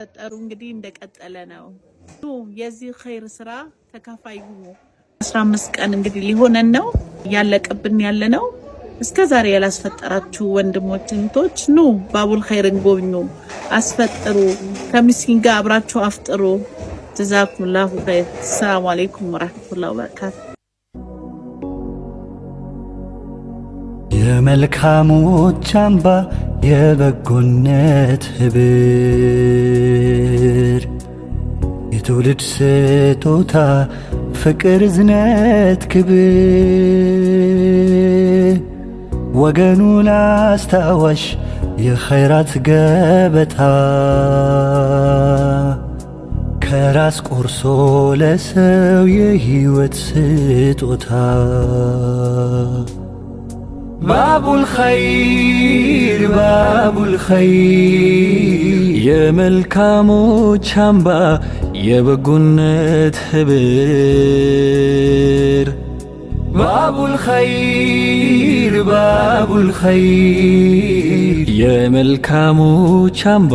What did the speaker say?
ተጠሩ እንግዲህ እንደቀጠለ ነው። የዚህ ኸይር ስራ ተካፋይ ሁኑ። 15 ቀን እንግዲህ ሊሆነን ነው ያለቀብን ያለ ነው። እስከዛሬ ያላስፈጠራችሁ ወንድሞች እንቶች ኑ ባቡል ኸይርን ጎብኙ፣ አስፈጥሩ፣ ከምስኪን ጋር አብራችሁ አፍጥሩ። ጀዛኩሙላሁ ኸይር። ሰላም አለይኩም ወራህመቱላሂ ወበረካቱ። የመልካሞች አምባ የበጎነት ህብር የትውልድ ስጦታ ፍቅር እዝነት ክብር ወገኑን አስታዋሽ የኸይራት ገበታ ከራስ ቆርሶ ለሰው የህይወት ስጦታ ባቡል ኸይር ባቡል ኸይር የመልካሞች አምባ የበጎነት ህብር ባቡል ኸይር ባቡል ኸይር የመልካሞች አምባ